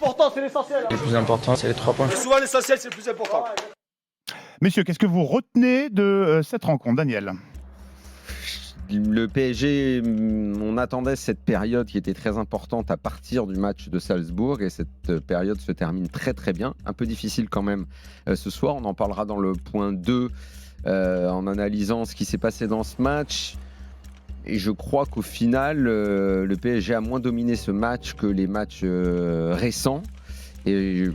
important, c'est l'essentiel. Le plus important, c'est les 3 points. Et souvent, l'essentiel, c'est le plus important. Messieurs, qu'est-ce que vous retenez de cette rencontre, Daniel ? Le PSG, on attendait cette période qui était très importante à partir du match de Salzbourg et cette période se termine très très bien. Un peu difficile quand même ce soir, on en parlera dans le point 2 en analysant ce qui s'est passé dans ce match. Et je crois qu'au final, le PSG a moins dominé ce match que les matchs récents. Et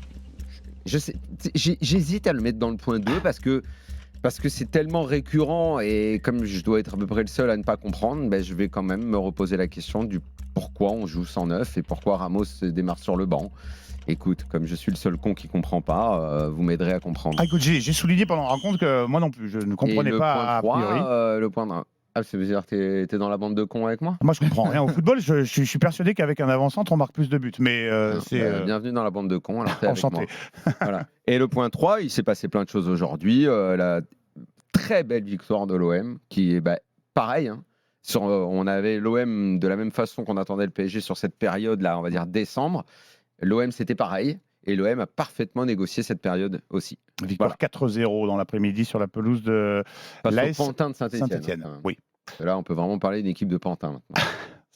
j'hésite à le mettre dans le point 2 parce que c'est tellement récurrent et comme je dois être à peu près le seul à ne pas comprendre, ben je vais quand même me reposer la question du pourquoi on joue sans neuf et pourquoi Ramos démarre sur le banc. Écoute, comme je suis le seul con qui ne comprend pas, vous m'aiderez à comprendre. Ah, écoute, j'ai souligné pendant la rencontre que moi non plus, je ne comprenais pas a priori. Le point 3, ça veut dire que t'es dans la bande de cons avec moi ? Moi, je comprends rien au football. Je suis persuadé qu'avec un avant-centre, on marque plus de buts. Mais bienvenue dans la bande de cons. Alors enchanté. Voilà. Et le point 3, il s'est passé plein de choses aujourd'hui. La très belle victoire de l'OM, qui est pareil. Hein, on avait l'OM de la même façon qu'on attendait le PSG sur cette période-là, on va dire décembre. L'OM, c'était pareil. Et l'OM a parfaitement négocié cette période aussi. Victoire 4-0 dans l'après-midi sur la pelouse de l'AS Pantin de Saint-Étienne. Oui. Là, on peut vraiment parler d'une équipe de Pantin maintenant.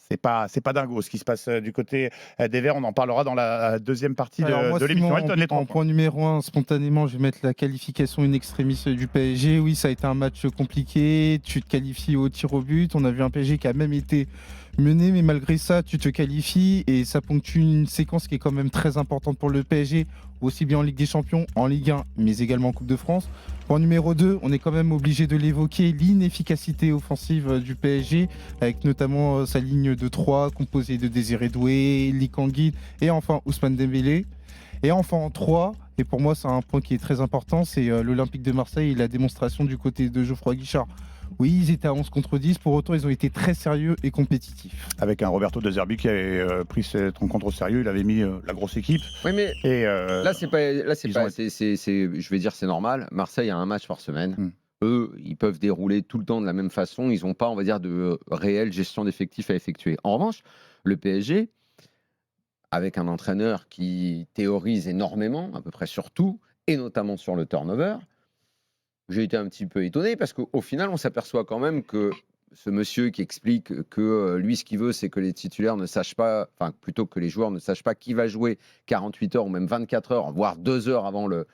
C'est pas dingo ce qui se passe du côté des Verts. On en parlera dans la deuxième partie de l'émission. En point numéro 1, spontanément, je vais mettre la qualification in extremis du PSG. Oui, ça a été un match compliqué. Tu te qualifies au tir au but. On a vu un PSG qui a même été mené, mais malgré ça, tu te qualifies et ça ponctue une séquence qui est quand même très importante pour le PSG, aussi bien en Ligue des Champions, en Ligue 1, mais également en Coupe de France. Point numéro 2, on est quand même obligé de l'évoquer, l'inefficacité offensive du PSG, avec notamment sa ligne de 3 composée de Désiré Doué, Lee Kang-in et enfin Ousmane Dembélé. Et enfin en 3, et pour moi c'est un point qui est très important, c'est l'Olympique de Marseille et la démonstration du côté de Geoffroy Guichard. Oui, ils étaient à 11 contre 10, pour autant ils ont été très sérieux et compétitifs. Avec un Roberto De Zerbi qui avait pris cette rencontre au sérieux, il avait mis la grosse équipe. Oui, mais là c'est je vais dire c'est normal. Marseille a un match par semaine. Eux, ils peuvent dérouler tout le temps de la même façon. Ils n'ont pas, on va dire, de réelle gestion d'effectifs à effectuer. En revanche, le PSG, avec un entraîneur qui théorise énormément, à peu près sur tout, et notamment sur le turnover, j'ai été un petit peu étonné parce qu'au final, on s'aperçoit quand même que ce monsieur qui explique que lui, ce qu'il veut, c'est que les titulaires ne sachent pas, enfin, plutôt que les joueurs ne sachent pas qui va jouer 48 heures ou même 24 heures, voire 2 heures avant le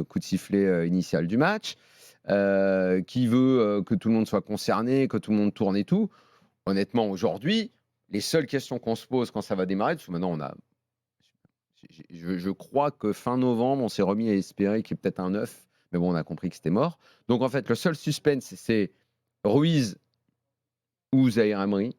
coup de sifflet initial du match, qui veut que tout le monde soit concerné, que tout le monde tourne et tout. Honnêtement, aujourd'hui, les seules questions qu'on se pose quand ça va démarrer, parce que maintenant, je crois que fin novembre, on s'est remis à espérer qu'il y ait peut-être un 9. Mais bon, on a compris que c'était mort. Donc, en fait, le seul suspense, c'est Ruiz ou Zahir Emery.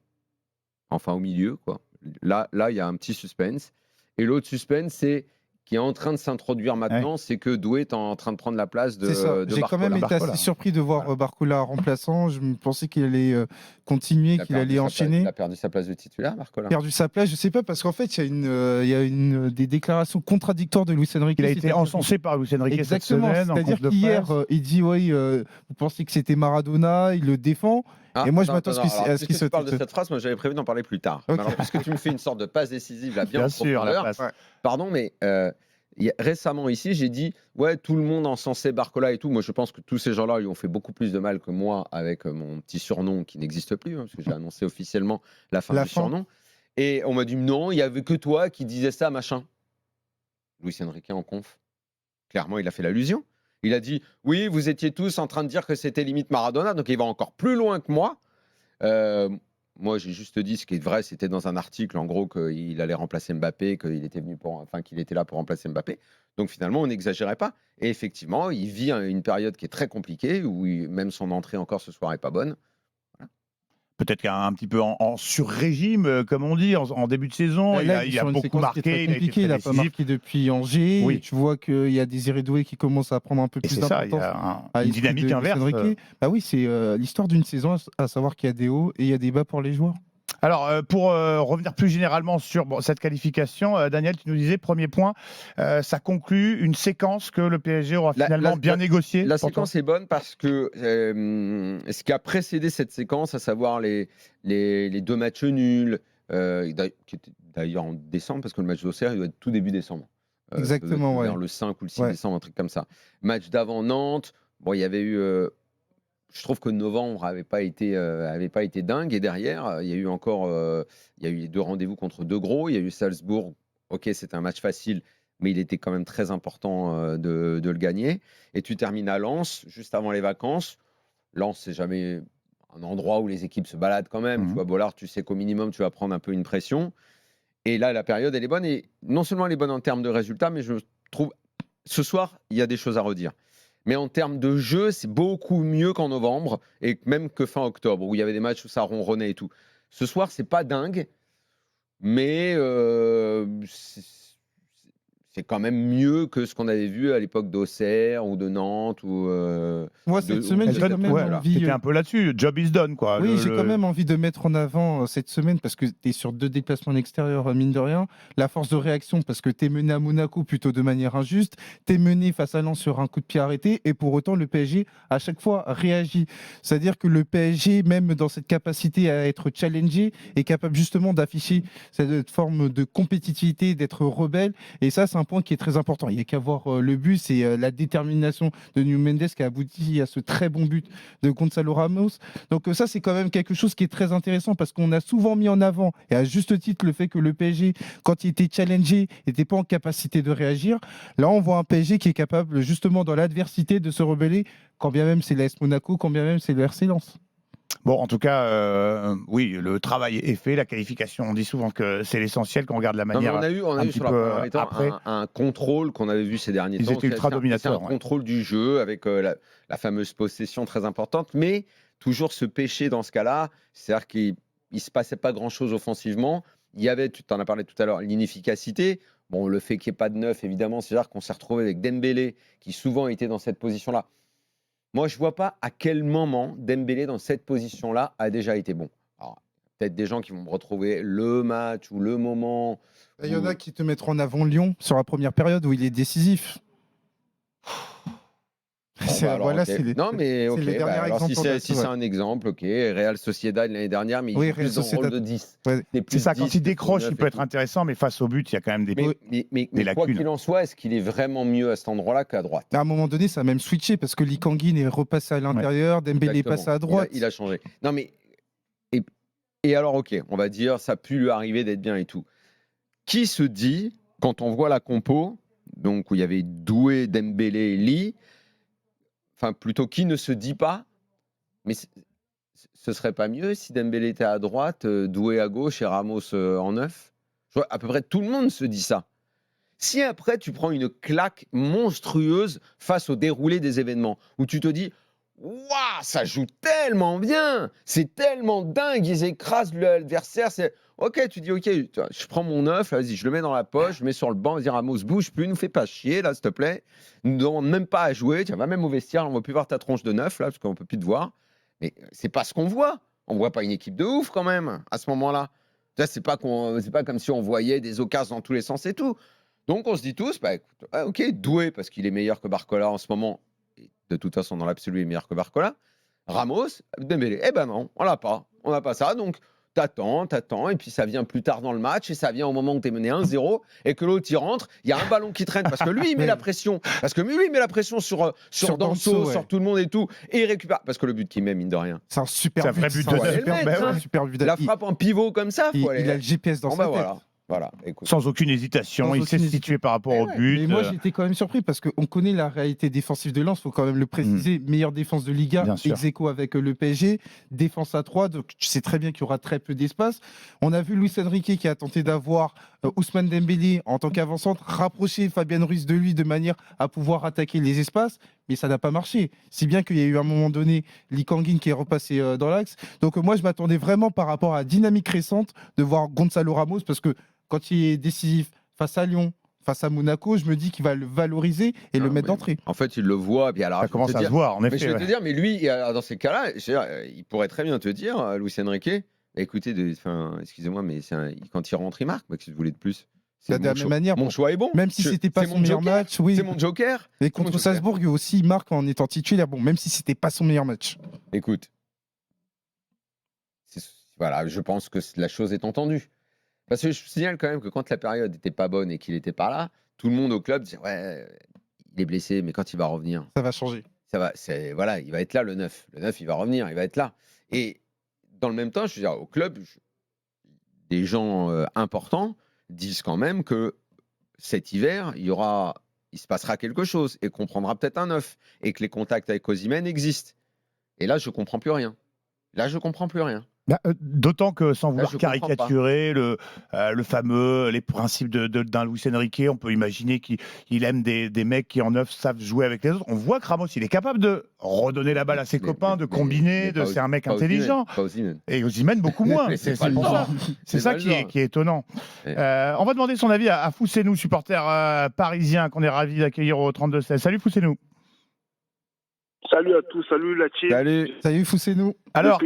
Enfin, au milieu, quoi. Là, il y a un petit suspense. Et l'autre suspense, c'est qui est en train de s'introduire maintenant, c'est que Doué est en train de prendre la place de Barcola. J'ai quand même été assez surpris de voir Barcola remplaçant. Je pensais qu'il allait continuer, qu'il allait enchaîner. Il a perdu sa place de titulaire, Barcola. Perdu sa place, je sais pas, parce qu'en fait, il y a des déclarations contradictoires de Luis Enrique. Il a été encensé par Luis Enrique cette semaine. C'est-à-dire qu'hier, il dit vous pensez que c'était Maradona, il le défend. Et moi, je m'attends à ce qu'il se parle de cette phrase. Moi, j'avais prévu d'en parler plus tard. Okay. Alors, puisque tu me fais une sorte de passe décisive, là, bien sûr, la passe. Pardon, mais récemment ici, j'ai dit tout le monde encensait Barcola et tout. Moi, je pense que tous ces gens-là lui ont fait beaucoup plus de mal que moi avec mon petit surnom qui n'existe plus, parce que j'ai annoncé officiellement la fin du surnom. Et on m'a dit non, il y avait que toi qui disais ça, machin. Luis Enrique en conf. Clairement, il a fait l'allusion. Il a dit, oui, vous étiez tous en train de dire que c'était limite Maradona, donc il va encore plus loin que moi. Moi, j'ai juste dit ce qui est vrai, c'était dans un article, en gros, qu'il allait remplacer Mbappé, qu'il était là pour remplacer Mbappé. Donc finalement, on n'exagérait pas. Et effectivement, il vit une période qui est très compliquée, où même son entrée encore ce soir n'est pas bonne. Peut-être qu'un petit peu en sur-régime, comme on dit, en début de saison. Là, il a beaucoup marqué. Il n'a pas marqué depuis Angers. Oui. Tu vois qu'il y a Désiré Doué qui commence à prendre un peu plus d'importance. Il y a une dynamique inverse. Bah oui, c'est l'histoire d'une saison, à savoir qu'il y a des hauts et il y a des bas pour les joueurs. Alors, pour revenir plus généralement sur cette qualification, Daniel, tu nous disais, premier point, ça conclut une séquence que le PSG aura finalement bien négociée. La séquence est bonne parce que ce qui a précédé cette séquence, à savoir les 2 matchs nuls, qui étaient d'ailleurs en décembre, parce que le match d'Auxerre, il doit être tout début décembre. Exactement, Vers ouais. le 5 ou le 6 Ouais. décembre, un truc comme ça. Match d'avant Nantes, bon, il y avait eu. Je trouve que novembre avait pas été dingue. Et derrière, il y a eu encore. Il y a eu les 2 rendez-vous contre 2 gros. Il y a eu Salzbourg. Ok, c'était un match facile, mais il était quand même très important de le gagner. Et tu termines à Lens, juste avant les vacances. Lens, c'est jamais un endroit où les équipes se baladent quand même. Tu vois, Bollard, tu sais qu'au minimum, tu vas prendre un peu une pression. Et là, la période, elle est bonne. Et non seulement elle est bonne en termes de résultats, mais je trouve, ce soir, il y a des choses à redire. Mais en termes de jeu, c'est beaucoup mieux qu'en novembre, et même que fin octobre, où il y avait des matchs où ça ronronnait et tout. Ce soir, c'est pas dingue, mais c'est quand même mieux que ce qu'on avait vu à l'époque d'Auxerre ou de Nantes. Moi, cette semaine, j'ai quand même envie. C'était un peu là-dessus. Job is done, quoi. Oui, j'ai quand même envie de mettre en avant cette semaine, parce que tu es sur 2 déplacements en extérieur, mine de rien. La force de réaction, parce que tu es mené à Monaco plutôt de manière injuste. Tu es mené face à Lens sur un coup de pied arrêté. Et pour autant, le PSG, à chaque fois, réagit. C'est-à-dire que le PSG, même dans cette capacité à être challengé, est capable justement d'afficher cette forme de compétitivité, d'être rebelle. Et ça, c'est un point qui est très important. Il n'y a qu'à voir le but, c'est la détermination de Nuno Mendes qui a abouti à ce très bon but de Gonzalo Ramos. Donc ça, c'est quand même quelque chose qui est très intéressant, parce qu'on a souvent mis en avant, et à juste titre, le fait que le PSG, quand il était challengé, n'était pas en capacité de réagir. Là, on voit un PSG qui est capable, justement, dans l'adversité, de se rebeller, quand bien même c'est l'AS Monaco, quand bien même c'est le RC Lens. Bon, en tout cas, oui, le travail est fait, la qualification. On dit souvent que c'est l'essentiel quand on regarde la manière. On a eu sur la première mi-temps un contrôle qu'on avait vu ces derniers temps. Ils étaient ultra dominateurs. C'est un contrôle du jeu avec la fameuse possession très importante, mais toujours ce péché dans ce cas-là, c'est-à-dire qu'il ne se passait pas grand-chose offensivement. Il y avait, tu t'en as parlé tout à l'heure, l'inefficacité. Bon, le fait qu'il n'y ait pas de neuf, évidemment, c'est-à-dire qu'on s'est retrouvé avec Dembélé, qui souvent était dans cette position-là. Moi, je ne vois pas à quel moment Dembélé, dans cette position-là, a déjà été bon. Alors, peut-être des gens qui vont me retrouver le match ou le moment. Il y en a qui te mettront en avant Lyon sur la première période où il est décisif. Non, mais ok. Les alors, si c'est un exemple, ok. Real Sociedad l'année dernière, mais il est plus dans le rôle de 10. Ouais. C'est ça, quand il décroche, il peut être intéressant, mais face au but, il y a quand même des lacunes. Quoi qu'il en soit, est-ce qu'il est vraiment mieux à cet endroit-là qu'à droite? À un moment donné, ça a même switché, parce que Lee Kangin est repassé à l'intérieur, Dembélé est passé à droite. Il a changé. Non, mais. Et alors, ok, on va dire, ça a pu lui arriver d'être bien et tout. Qui se dit, quand on voit la compo, donc où il y avait Doué, Dembélé, Lee, enfin, plutôt, qui ne se dit pas, mais ce serait pas mieux si Dembélé était à droite, Doué à gauche et Ramos en 9? À peu près tout le monde se dit ça. Si après, tu prends une claque monstrueuse face au déroulé des événements, où tu te dis, waouh, ça joue tellement bien, c'est tellement dingue, ils écrasent l'adversaire. Ok, tu dis, ok, je prends mon 9, vas-y, je le mets dans la poche, je mets sur le banc, vas-y, Ramos, bouge plus, nous fais pas chier, là, s'il te plaît. Ne nous demande même pas à jouer, tu vas même au vestiaire, on ne va plus voir ta tronche de 9, là, parce qu'on ne peut plus te voir. Mais c'est pas ce qu'on voit. On ne voit pas une équipe de ouf, quand même, à ce moment-là. C'est pas comme si on voyait des occasions dans tous les sens et tout. Donc, on se dit tous, bah, écoute, ok, Doué, parce qu'il est meilleur que Barcola en ce moment. Et de toute façon, dans l'absolu, il est meilleur que Barcola. Ramos, Dembélé, eh ben non, on l'a pas. On n'a pas ça, donc t'attends, et puis ça vient plus tard dans le match, et ça vient au moment où t'es mené 1-0, et que l'autre, il rentre, il y a un ballon qui traîne, parce que lui, il met la pression. Parce que lui, il met la pression sur Danso, sur tout le monde et tout, et il récupère. Parce que le but qu'il met, mine de rien. C'est un super but. C'est un vrai but. Super but. La frappe en pivot comme ça, il a le GPS dans sa tête. Voilà, écoute. Sans aucune hésitation, il s'est situé par rapport au but. Mais moi, j'étais quand même surpris, parce qu'on connaît la réalité défensive de Lens, il faut quand même le préciser. Meilleure défense de Liga, ex-aequo avec le PSG, défense à 3, donc tu sais très bien qu'il y aura très peu d'espace. On a vu Luis Enrique qui a tenté d'avoir Ousmane Dembélé en tant qu'avant-centre, rapprocher Fabien Ruiz de lui de manière à pouvoir attaquer les espaces, mais ça n'a pas marché. Si bien qu'il y a eu à un moment donné Lee Kangin qui est repassé dans l'axe. Donc moi, je m'attendais vraiment, par rapport à la dynamique récente, de voir Gonzalo Ramos, parce que quand il est décisif face à Lyon, face à Monaco, je me dis qu'il va le valoriser et le mettre d'entrée. En fait, il le voit. Puis alors, ça commence à se voir, en effet. Mais je vais te dire, mais lui, dans ces cas-là, il pourrait très bien te dire, Luis Enrique, écoutez, excusez-moi, mais quand il rentre, il marque. Qu'est-ce que vous voulez de plus? De la même manière, mon choix est bon. Même si c'était pas son meilleur match, oui. C'est mon joker. Et contre Salzbourg aussi, il marque en étant titulaire. Bon, même si c'était pas son meilleur match. Écoute, voilà, je pense que la chose est entendue. Parce que je signale quand même que quand la période n'était pas bonne et qu'il n'était pas là, tout le monde au club disait ouais, il est blessé, mais quand il va revenir, Ça va changer. voilà, il va être là le 9. Le 9, il va revenir, il va être là. Et dans le même temps, je veux dire, au club, des gens importants disent quand même que cet hiver, il se passera quelque chose et qu'on prendra peut-être un 9 et que les contacts avec Osimhen existent. Et là, je comprends plus rien. D'autant que, sans vouloir je comprends pas. caricaturer le fameux, les principes d'un Luis Enrique, on peut imaginer qu'il aime des mecs qui en neuf savent jouer avec les autres. On voit que Ramos, il est capable de redonner la balle à ses copains, de combiner, c'est un mec intelligent. Et Osimhen, beaucoup moins. C'est pour ça. C'est ça qui est étonnant. On va demander son avis à Fousseynou, supporter parisien qu'on est ravi d'accueillir au 32-16. Salut Fousseynou. Salut à tous, salut la team. Salut Fousseynou. Alors,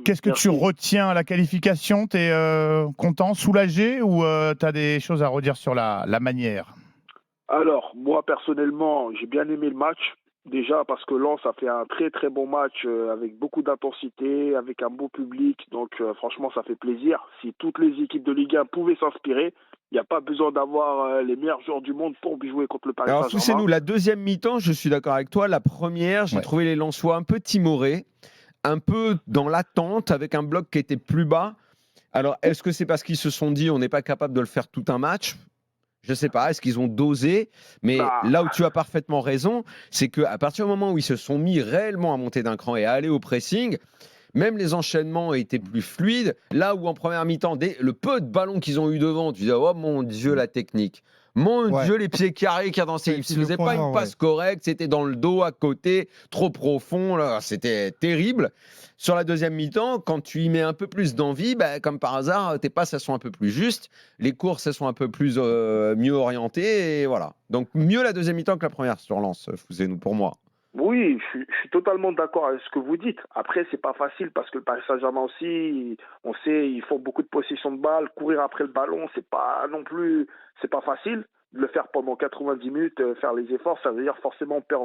qu'est-ce que tu retiens à la qualification? Tu es content, soulagé ou tu as des choses à redire sur la manière? Alors, moi personnellement, j'ai bien aimé le match. Déjà parce que Lens a fait un très très bon match avec beaucoup d'intensité, avec un beau public. Donc franchement, ça fait plaisir. Si toutes les équipes de Ligue 1 pouvaient s'inspirer, il n'y a pas besoin d'avoir les meilleurs joueurs du monde pour jouer contre le Paris Saint-Germain. Alors, Fousseynou, la deuxième mi-temps, je suis d'accord avec toi. La première, j'ai trouvé les Lensois un peu timorés, un peu dans l'attente, avec un bloc qui était plus bas. Alors, est-ce que c'est parce qu'ils se sont dit on n'est pas capable de le faire tout un match? Je ne sais pas, est-ce qu'ils ont dosé? Mais là où tu as parfaitement raison, c'est qu'à partir du moment où ils se sont mis réellement à monter d'un cran et à aller au pressing, même les enchaînements étaient plus fluides. Là où en première mi-temps, le peu de ballons qu'ils ont eu devant, tu disais oh mon Dieu, la technique. Mon Dieu, les pieds carrés qu'il y a dans ces. Ils ne faisaient pas une passe correcte, c'était dans le dos, à côté, trop profond. Là, c'était terrible. Sur la deuxième mi-temps, quand tu y mets un peu plus d'envie, comme par hasard, tes passes elles sont un peu plus justes, les courses elles sont un peu plus mieux orientées, et voilà. Donc mieux la deuxième mi-temps que la première sur Lens, Fousseynou, pour moi. Oui, je suis totalement d'accord avec ce que vous dites. Après, c'est pas facile parce que le Paris Saint-Germain aussi, on sait, ils font beaucoup de possession de balle, courir après le ballon, c'est pas facile de le faire pendant 90 minutes, faire les efforts, ça veut dire forcément on perd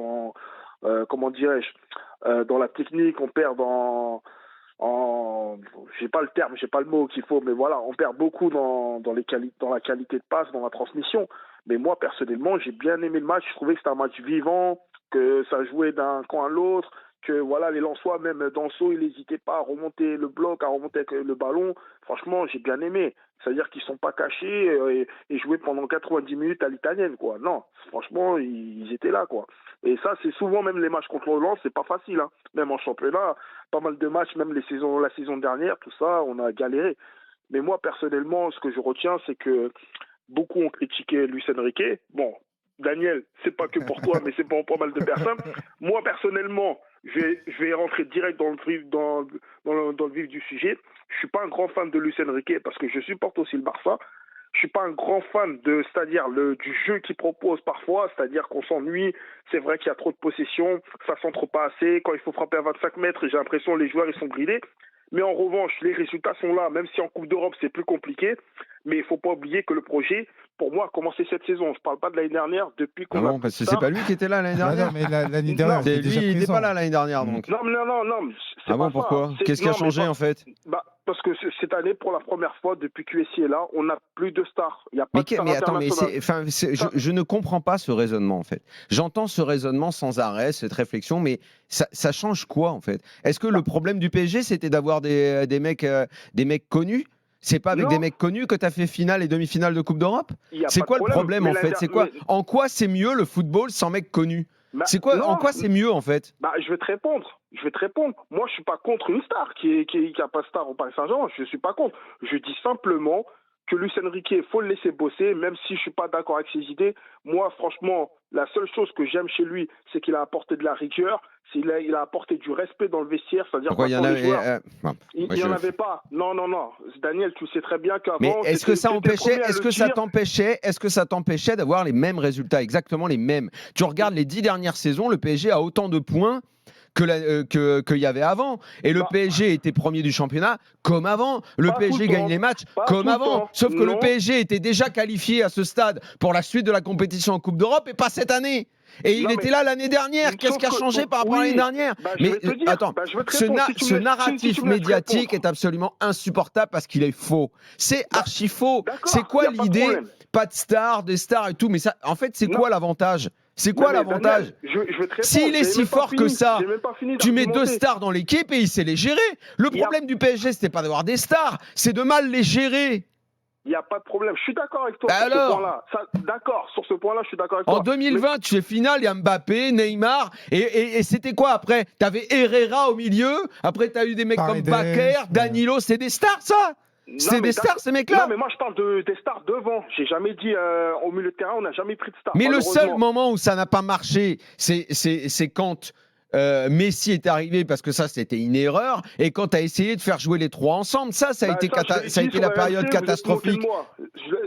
dans la technique, on perd j'ai pas le terme, j'ai pas le mot qu'il faut, mais voilà, on perd beaucoup dans la qualité de passe, dans la transmission. Mais moi, personnellement, j'ai bien aimé le match, je trouvais que c'était un match vivant, que ça jouait d'un camp à l'autre, que voilà, les Lensois, même Danso, ils n'hésitaient pas à remonter le bloc, à remonter avec le ballon. Franchement, j'ai bien aimé. C'est-à-dire qu'ils ne sont pas cachés et jouaient pendant 90 minutes à l'italienne, quoi. Non, franchement, ils étaient là, quoi. Et ça, c'est souvent, même les matchs contre Lens, c'est pas facile, hein. Même en championnat, pas mal de matchs, même la saison dernière, tout ça, on a galéré. Mais moi, personnellement, ce que je retiens, c'est que beaucoup ont critiqué Luis Enrique. Bon, Daniel, c'est pas que pour toi, mais c'est pour pas mal de personnes. Moi, personnellement, je vais rentrer direct dans le vif du sujet. Je suis pas un grand fan de Luis Enrique parce que je supporte aussi le Barça. Je suis pas un grand fan c'est-à-dire du jeu qu'il propose parfois, c'est-à-dire qu'on s'ennuie. C'est vrai qu'il y a trop de possession, ça centre pas assez. Quand il faut frapper à 25 mètres, j'ai l'impression que les joueurs ils sont bridés. Mais en revanche, les résultats sont là, même si en Coupe d'Europe, c'est plus compliqué. Mais il ne faut pas oublier que le projet, pour moi, a commencé cette saison. Je ne parle pas de l'année dernière, depuis qu'on a... parce que c'est pas lui qui était là l'année dernière. Non, mais l'année dernière, il n'était pas là l'année dernière. Donc. Non. Ah bon, pourquoi? Qu'est-ce qui a changé en fait? Parce que cette année, pour la première fois, depuis QSI est là, on n'a plus de stars. Il y a pas de stars internationales. Je ne comprends pas ce raisonnement en fait. J'entends ce raisonnement sans arrêt, cette réflexion, mais ça change quoi en fait? Est-ce que le problème du PSG, c'était d'avoir des mecs connus? C'est pas avec des mecs connus que tu as fait finale et demi-finale de Coupe d'Europe? C'est quoi le problème en fait? C'est quoi? En quoi c'est mieux le football sans mecs connus? C'est quoi? En quoi c'est mieux en fait? Je vais te répondre. Moi, je suis pas contre une star qui a pas de star au Paris Saint-Germain. Je suis pas contre. Je dis simplement que Luis Enrique, il faut le laisser bosser, même si je suis pas d'accord avec ses idées. Moi, franchement, la seule chose que j'aime chez lui, c'est qu'il a apporté de la rigueur, il a apporté du respect dans le vestiaire, c'est-à-dire pourquoi il y en avait il n'y en avait pas. Non. Daniel, tu sais très bien qu'avant. Mais est-ce que ça t'empêchait d'avoir les mêmes résultats, exactement les mêmes? Tu regardes les 10 dernières saisons, le PSG a autant de points qu'il y avait avant. Et le PSG était premier du championnat comme avant. Le PSG gagne les matchs comme avant. Sauf que le PSG était déjà qualifié à ce stade pour la suite de la compétition en Coupe d'Europe et pas cette année. Et il était là l'année dernière. Qu'est-ce qui a changé par rapport à l'année dernière? Mais attends, ce narratif médiatique est absolument insupportable parce qu'il est faux. C'est archi faux. C'est quoi l'idée? Pas de stars, des stars et tout. Mais ça, en fait, c'est quoi l'avantage? C'est quoi l'avantage? S'il est si fort que ça, tu mets 2 stars dans l'équipe et il sait les gérer. Le problème du PSG, c'était pas d'avoir des stars, c'est de mal les gérer. Il n'y a pas de problème. Je suis d'accord avec toi sur ce point-là. D'accord, sur ce point-là, je suis d'accord avec toi. En 2020, tu es finale, il y a Mbappé, Neymar, et c'était quoi après? Tu avais Herrera au milieu, après tu as eu des mecs comme Bakker, Danilo, c'est des stars ça? C'est des stars ces mecs-là? Non mais moi je parle des stars devant. J'ai jamais dit au milieu de terrain, on n'a jamais pris de stars. Mais le seul moment où ça n'a pas marché, c'est quand Messi est arrivé, parce que ça c'était une erreur, et quand tu as essayé de faire jouer les 3 ensemble, ça a été la période catastrophique.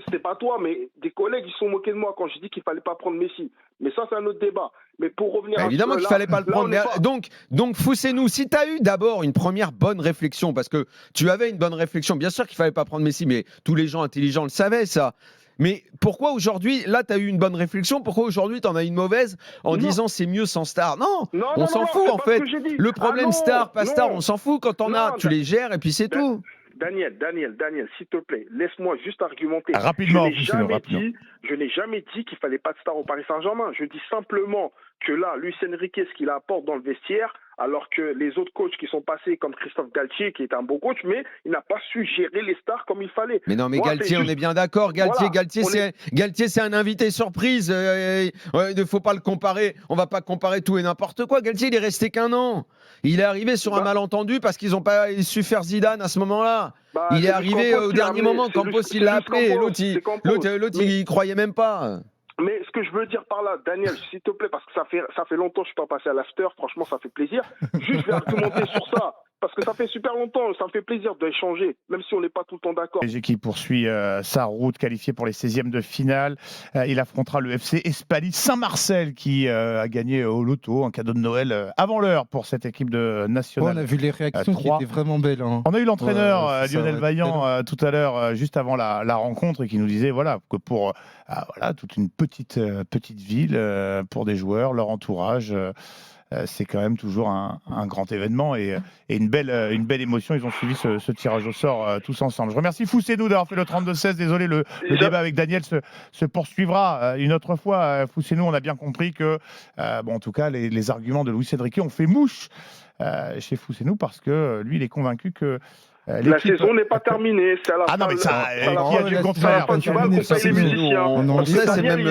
C'était pas toi, mais des collègues ils se sont moqués de moi quand j'ai dit qu'il fallait pas prendre Messi. Mais ça c'est un autre débat. Mais pour revenir évidemment qu'il fallait pas le prendre. Donc Fousseynou, si tu as eu d'abord une première bonne réflexion, parce que tu avais une bonne réflexion, bien sûr qu'il fallait pas prendre Messi, mais tous les gens intelligents le savaient ça. Mais pourquoi aujourd'hui, là, tu as eu une bonne réflexion, pourquoi aujourd'hui, tu en as une mauvaise en disant c'est mieux sans star? Non, on s'en fout en fait. Le problème star, pas star, on s'en fout. Quand t'en as, tu les gères et puis c'est tout. Daniel, s'il te plaît, laisse-moi juste argumenter. Rapidement, je n'ai jamais dit qu'il fallait pas de star au Paris Saint-Germain. Je dis simplement que là, Luis Enrique, ce qu'il apporte dans le vestiaire, alors que les autres coachs qui sont passés, comme Christophe Galtier, qui est un bon coach, mais il n'a pas su gérer les stars comme il fallait. Mais non, mais Galtier, on est bien d'accord. Galtier, c'est un invité surprise. Il ne faut pas le comparer. On ne va pas comparer tout et n'importe quoi. Galtier, il est resté qu'1 an. Il est arrivé sur un malentendu parce qu'ils n'ont pas su faire Zidane à ce moment-là. Il est arrivé au dernier moment. Campos, il l'a appelé. Et l'autre, il croyait même pas. Mais ce que je veux dire par là, Daniel, s'il te plaît, parce que ça fait longtemps que je ne suis pas passé à l'after, franchement, ça fait plaisir. Juste, je vais argumenter sur ça. Parce que ça fait super longtemps, ça me fait plaisir d'échanger, même si on n'est pas tout le temps d'accord. PSG qui poursuit sa route, qualifié pour les 16e de finale. Il affrontera le FC Espali Saint-Marcel qui a gagné au loto, un cadeau de Noël avant l'heure pour cette équipe de nationale. On a vu les réactions qui étaient vraiment belles. Hein. On a eu l'entraîneur Lionel Vaillant tout à l'heure, juste avant la rencontre, et qui nous disait que pour toute une petite ville, pour des joueurs, leur entourage... c'est quand même toujours un grand événement et une belle émotion. Ils ont suivi ce tirage au sort tous ensemble. Je remercie Fousseynou d'avoir fait le 32-16. Désolé, le débat avec Daniel se poursuivra une autre fois. Fousseynou, on a bien compris que, en tout cas, les arguments de Luis Enrique ont fait mouche chez Fousseynou parce que lui, il est convaincu que la saison n'est pas terminée, c'est à la fin. Non, mais ça, qui a dit le contraire?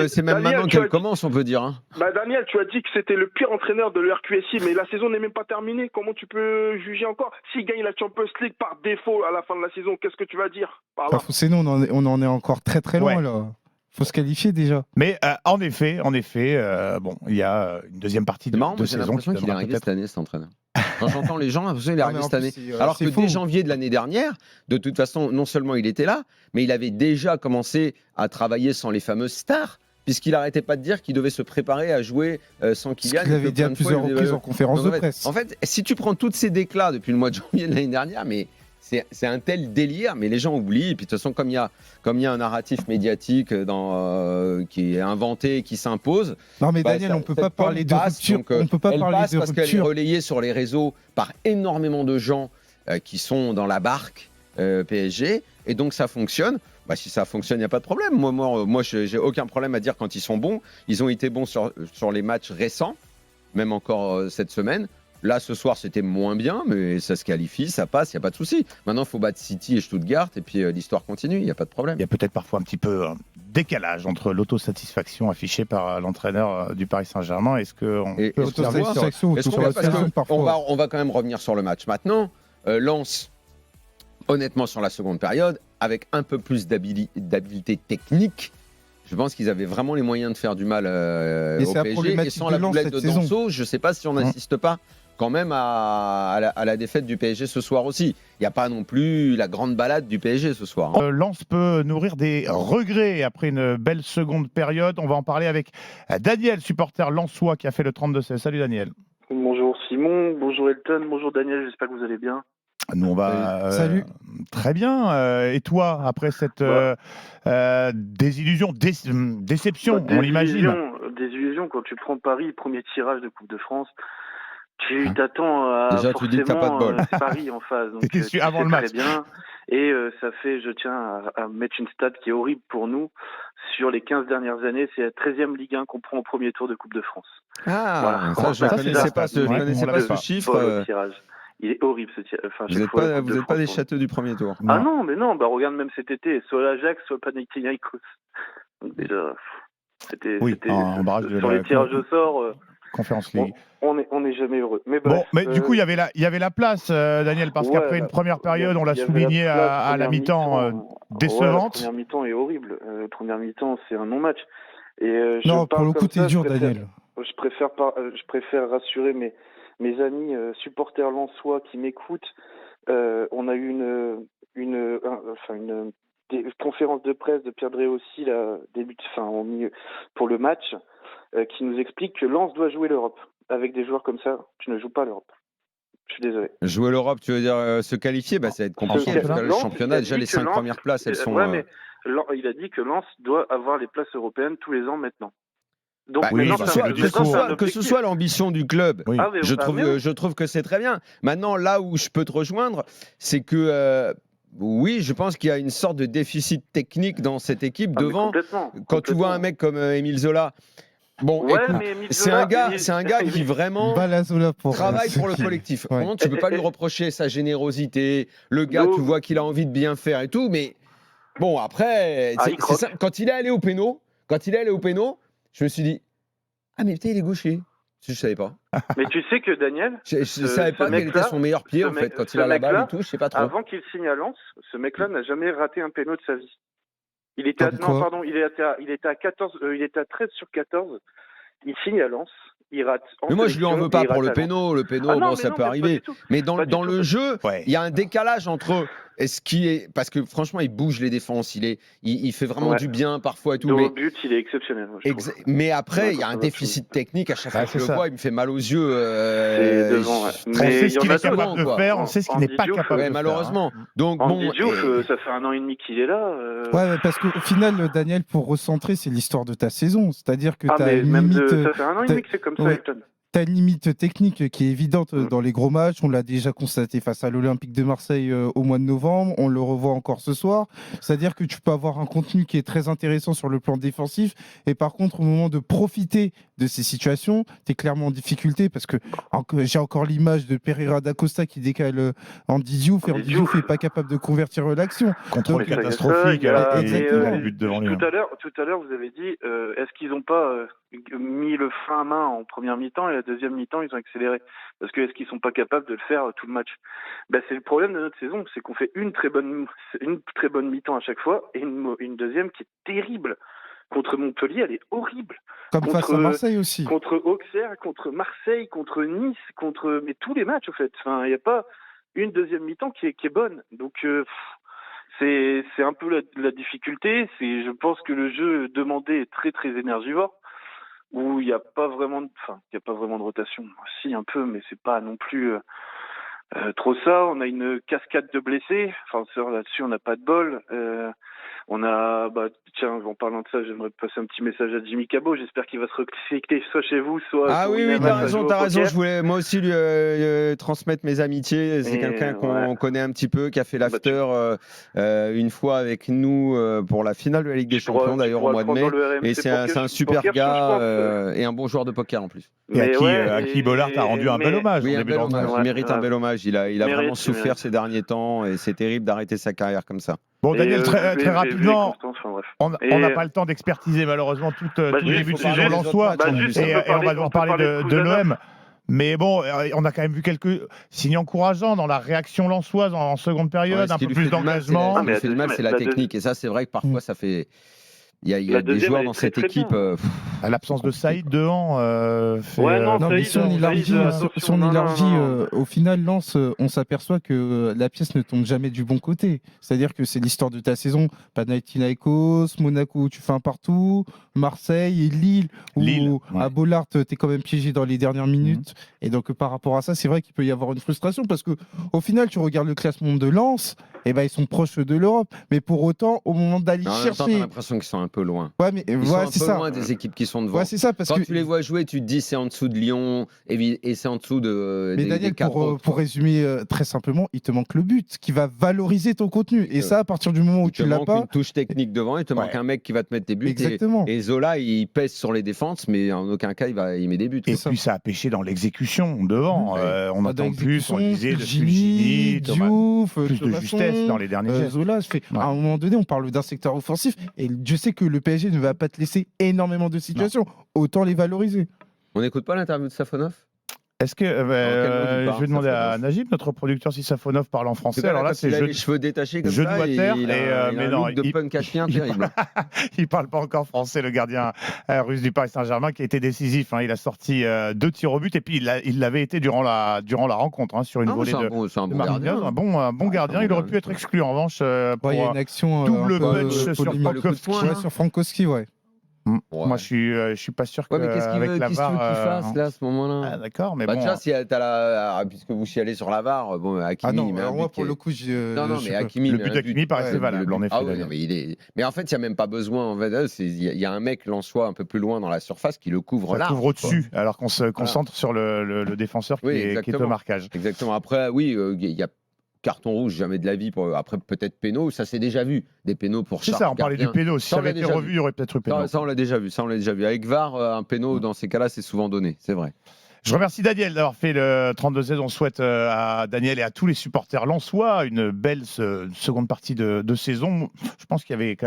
C'est même maintenant qu'elle commence, on peut dire. Hein. Daniel, tu as dit que c'était le pire entraîneur de l'RQSI, mais la saison n'est même pas terminée. Comment tu peux juger encore? S'il gagne la Champions League par défaut à la fin de la saison, qu'est-ce que tu vas dire? C'est nous, on en est encore très très loin là. Faut se qualifier déjà. Mais en effet, il y a une deuxième partie de saison. J'ai l'impression qu'il est arrivé cette année, cet entraîneur. Quand j'entends les gens, il est arrivé cette année. Alors que dès janvier de l'année dernière, de toute façon, non seulement il était là, mais il avait déjà commencé à travailler sans les fameuses stars, puisqu'il n'arrêtait pas de dire qu'il devait se préparer à jouer sans Kylian. Il avait dit à plusieurs reprises en conférence de presse. En fait, si tu prends toutes ces déclats depuis le mois de janvier de l'année dernière, mais c'est un tel délire, mais les gens oublient. Et puis de toute façon, comme il y a un narratif médiatique qui est inventé, qui s'impose. Non, mais Daniel, on ne peut pas parler de rupture. On peut pas parler de parce qu'elle est relayée sur les réseaux par énormément de gens qui sont dans la barque PSG, et donc ça fonctionne. Si ça fonctionne, il n'y a pas de problème. Moi, j'ai aucun problème à dire quand ils sont bons. Ils ont été bons sur les matchs récents, même encore cette semaine. Là, ce soir, c'était moins bien, mais ça se qualifie, ça passe, il n'y a pas de souci. Maintenant, il faut battre City et Stuttgart, et puis l'histoire continue, il n'y a pas de problème. Il y a peut-être parfois un petit peu décalage entre l'autosatisfaction affichée par l'entraîneur du Paris Saint-Germain. Est-ce qu'on peut observer on va quand même revenir sur le match. Maintenant, Lens, honnêtement, sur la seconde période, avec un peu plus d'habileté technique, je pense qu'ils avaient vraiment les moyens de faire du mal au PSG. Et sans la boulette de Danso, je ne sais pas si on n'assiste pas quand même à la défaite du PSG ce soir aussi. Il n'y a pas non plus la grande balade du PSG ce soir. Hein. Lens peut nourrir des regrets après une belle seconde période. On va en parler avec Daniel, supporter lensois qui a fait le 32-16. Salut Daniel. Bonjour. Bonjour Simon, bonjour Elton, bonjour Daniel, j'espère que vous allez bien. Nous, on va Salut. très bien. Et toi, après cette désillusion, déception, on l'imagine. Désillusion, quand tu prends Paris, premier tirage de Coupe de France, tu t'attends à Déjà, tu dis que t'as pas de bol. c'est Paris en face, donc T'étais sûr avant le match. très bien. Et ça fait, je tiens à mettre une stat qui est horrible pour nous. Sur les 15 dernières années, c'est la 13e Ligue 1 qu'on prend au premier tour de Coupe de France. Ah, Voilà. ça, je ne connaissais pas ce, Ouais, je connaissais on pas l'avait ce pas. chiffre. Le tirage. Il est horrible ce tirage. Enfin, Vous n'êtes pas des châteaux du premier tour. Ah non, mais non, bah regarde même cet été, soit l'Ajax, soit Panathinaikos. Donc déjà, c'était en barrage de sur la les tirages au sort. Conférence League. On est jamais heureux. Mais Bon, bref, mais du coup, il y avait la place, Daniel, parce qu'après une première période, on l'a souligné à la mi-temps, décevante. La première mi-temps est horrible. La première mi-temps, c'est un non-match. Et Non, pour le coup, t'es dur, Daniel. Je préfère rassurer mes amis supporters lensois qui m'écoutent. On a eu une conférence de presse de Pierre Dréossi pour le match qui nous explique que Lens doit jouer l'Europe. Avec des joueurs comme ça, tu ne joues pas l'Europe. Je suis désolé. Jouer l'Europe, tu veux dire se qualifier, ça va être compliqué. Parce que le championnat, déjà les 5 premières places, elles sont. Mais il a dit que Lens doit avoir les places européennes tous les ans maintenant. Donc, que ce soit l'ambition du club, oui. je trouve que c'est très bien. Maintenant, là où je peux te rejoindre, c'est que oui, je pense qu'il y a une sorte de déficit technique dans cette équipe devant. Quand tu vois un mec comme Émile Zola. Bon, c'est un gars qui vraiment travaille pour le collectif. Ouais. Vraiment, tu peux pas lui reprocher sa générosité. Le gars, tu vois qu'il a envie de bien faire et tout, mais bon, après, c'est ça. Quand il est allé au péno, je me suis dit, ah mais putain, il est gaucher. Je savais pas. Mais tu sais que Daniel, je savais pas quel était son meilleur pied en fait quand il a la balle et tout. Je sais pas trop. Avant qu'il signe à Lens, ce mec-là n'a jamais raté un péno de sa vie. Il était à 14, il était à 13 sur 14. Il signe à Lens. Il rate. Mais moi, je lui en veux pas pour le péno. Le péno, ça peut arriver. Mais dans le jeu, il y a un décalage entre ce qui est parce que franchement, il bouge les défenses. Il fait vraiment du bien parfois et tout. Mais au but, il est exceptionnel. Mais après, il y a un déficit technique. À chaque fois que je le vois, il me fait mal aux yeux. On sait ce qu'il est capable de faire. On sait ce qu'il n'est pas capable de faire. Malheureusement. Donc bon, ça fait 1 an et demi qu'il est là. Ouais, parce qu'au final, Daniel, pour recentrer, c'est l'histoire de ta saison. C'est-à-dire que t'as une même limite. Ça fait 1 an et demi que c'est comme ça, Elton. T'as une limite technique qui est évidente dans les gros matchs. On l'a déjà constaté face à l'Olympique de Marseille au mois de novembre. On le revoit encore ce soir. C'est-à-dire que tu peux avoir un contenu qui est très intéressant sur le plan défensif. Et par contre, au moment de profiter de ces situations, tu es clairement en difficulté parce que j'ai encore l'image de Pereira da Costa qui décale Andy Diouf. Et Andy Diouf n'est pas capable de convertir l'action. Contrôle catastrophique. Exactement. But devant lui. Tout à l'heure, vous avez dit est-ce qu'ils n'ont pas mis le frein à main en première mi-temps et la deuxième mi-temps ils ont accéléré parce que est-ce qu'ils sont pas capables de le faire tout le match? C'est le problème de notre saison, c'est qu'on fait une très bonne mi-temps à chaque fois et une deuxième qui est terrible. Contre Montpellier, elle est horrible. Comme face à Marseille aussi. Contre Auxerre, contre Marseille, contre Nice, mais tous les matchs, en fait. Enfin, il n'y a pas une deuxième mi-temps qui est bonne. Donc, c'est un peu la difficulté. Je pense que le jeu demandé est très, très énergivore, où il n'y a pas vraiment de rotation. Si, un peu, mais c'est pas non plus trop ça. On a une cascade de blessés. Enfin, là-dessus, on n'a pas de bol. On a, en parlant de ça, j'aimerais passer un petit message à Jimmy Cabot. J'espère qu'il va se reconnecter soit chez vous, soit. Ah oui, t'as raison. Je voulais moi aussi lui transmettre mes amitiés. C'est quelqu'un qu'on connaît un petit peu, qui a fait l'after une fois avec nous pour la finale de la Ligue des Champions, d'ailleurs au mois de mai. Et c'est un super gars et un bon joueur de poker en plus. Et à qui Bollard a rendu un bel hommage. Oui, il mérite un bel hommage. Il a vraiment souffert ces derniers temps et c'est terrible d'arrêter sa carrière comme ça. Bon, Daniel, très rapidement, on n'a pas le temps d'expertiser malheureusement tous les débuts de saison lensois et on va devoir parler de l'OM. Mais bon, on a quand même vu quelques signes encourageants dans la réaction lensoise en seconde période, un peu plus d'engagement. Ce qui lui fait du mal, c'est la technique. Et ça, c'est vrai que parfois, ça fait Il y a La des deuxième, joueurs elle est dans très, cette très équipe. bien. À l'absence de Saïd devant. Fait, Ouais, non, Non, mais Saïd, si on élargit, Saïd, attention, si on non, élargit, non. au final, Lens, on s'aperçoit que la pièce ne tombe jamais du bon côté. C'est-à-dire que c'est l'histoire de ta saison. Panathinaikos, Monaco, où tu fais un partout, Marseille et Lille, où Lille, ouais. à Bollard, tu es quand même piégé dans les dernières minutes. Et donc, par rapport à ça, c'est vrai qu'il peut y avoir une frustration parce que au final, tu regardes le classement de Lens, et ben, ils sont proches de l'Europe. Mais pour autant, au moment d'aller En même temps, t'as chercher. l'impression qu'ils sont un peu loin. Ouais, mais Ils sont ouais, un c'est peu ça. loin des équipes qui sont devant. Ouais, c'est ça. Parce Quand que tu les vois jouer, tu te dis c'est en dessous de Lyon et c'est en dessous de. Mais des Daniel, quatre autres. pour résumer très simplement, il te manque le but qui va valoriser ton contenu. Et ça, à partir du moment où Il te tu l'as manque pas. une touche technique devant, il te manque un mec qui va te mettre des buts. Exactement. Et Zola, il pèse sur les défenses, mais en aucun cas, il met des buts. Et ça. puis ça a pêché dans l'exécution devant. On Dans entend plus, on l'exécution, disait de Fulgini, Fulgini, Thomas. Diouf, Plus de Thomasson, justesse dans les derniers gestes. Zola, à un moment donné, on parle d'un secteur offensif. Et Dieu sait que le PSG ne va pas te laisser énormément de situations. Autant les valoriser. On n'écoute pas l'interview de Safonov? Est-ce que quel mot il je parle, vais demander à Safonov Najib, notre producteur, si Safonov parle en français. Alors là, c'est il a jeu les cheveux détachés comme genou ça. à terre, Il et, a mais un non, look de punk à chien terrible. il parle pas encore français, le gardien russe du Paris Saint-Germain, qui a été décisif. Il a sorti 2 tirs au but et puis il l'avait été durant la rencontre sur une volée de C'est un bon Marquinhos. gardien. Un bon gardien. Il aurait pu être exclu en revanche pour Il y a une action double un peu punch sur polémique. Frankowski. Ouais, sur Frankowski, ouais. Moi, je suis pas sûr que Ouais, mais qu'est-ce qu'il avec veut la qu'il VAR, fasse là à ce moment-là? Ah, d'accord, mais Bah, bon. tu vois, si t'as puisque vous chialez sur la VAR, bon, Hakimi, Ah non, il met un alors but moi, qui pour est- le coup, Non, non, mais Hakimi, le met but un d'Hakimi paraissait Ouais, valable, en effet. Ah ouais, Daniel. non, mais en fait, il n'y a même pas besoin. En fait, il y a un mec lensois un peu plus loin dans la surface qui le couvre Ça là. couvre au-dessus, alors qu'on se concentre sur le défenseur Oui, qui est exactement. au marquage. Exactement. Après, oui, il y a carton rouge, jamais de la vie. Après, peut-être péno, ça s'est déjà vu. Des pénaux pour C'est chaque ça, on parlait du gardien. péno. Si Ça, ça on l'a avait été déjà revu, vu. il y aurait peut-être eu péno. Ça, on l'a déjà vu. Avec VAR, un péno, dans ces cas-là, c'est souvent donné. C'est vrai. Je remercie Daniel d'avoir fait le 32-16. On souhaite à Daniel et à tous les supporters lensois une belle seconde partie de saison. Je pense qu'il y avait quand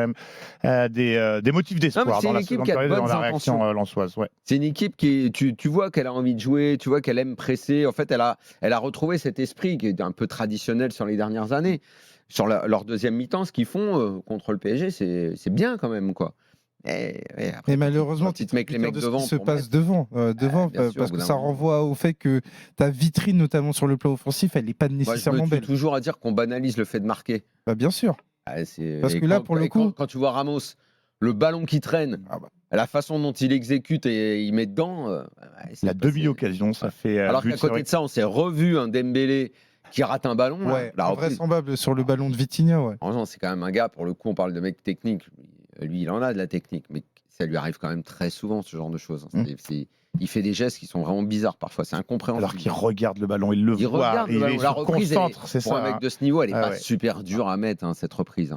même des motifs d'espoir c'est dans une la équipe seconde qui a de période et dans bonnes la réaction intentions. lensoise. Ouais. C'est une équipe tu vois qu'elle a envie de jouer, tu vois qu'elle aime presser. En fait, elle a retrouvé cet esprit qui est un peu traditionnel sur les dernières années. Sur leur deuxième mi-temps, ce qu'ils font contre le PSG, c'est bien quand même, quoi. Après, Mais malheureusement, tu te mets que les mecs de ce devant qui se pour passe mettre. devant, bien sûr, parce au bout que d'un ça moment. renvoie au fait que ta vitrine, notamment sur le plan offensif, elle n'est pas Moi, je nécessairement me tue belle. toujours à dire qu'on banalise le fait de marquer. Bah, bien sûr. Parce Et que là, pour le coup- quand tu vois Ramos, le ballon qui traîne, Ah bah. la façon dont il exécute et il met dedans. La demi-occasion, ça fait. Alors but qu'à sur- côté de ça, on s'est revu un Dembélé qui rate un ballon. là. Ouais, La reprise. invraisemblable sur le ballon de Vitinha, ouais. Franchement, c'est quand même un gars, pour le coup, on parle de mec technique. Lui, il en a de la technique, mais ça lui arrive quand même très souvent, ce genre de choses. Il fait des gestes qui sont vraiment bizarres parfois, c'est incompréhensible. Alors qu'il regarde le ballon, il le Il voit regarde le arriver, ballon. il La se reprise, concentre, c'est pour ça. un mec de ce niveau, elle n'est Ah pas ouais. super dure à mettre, cette reprise.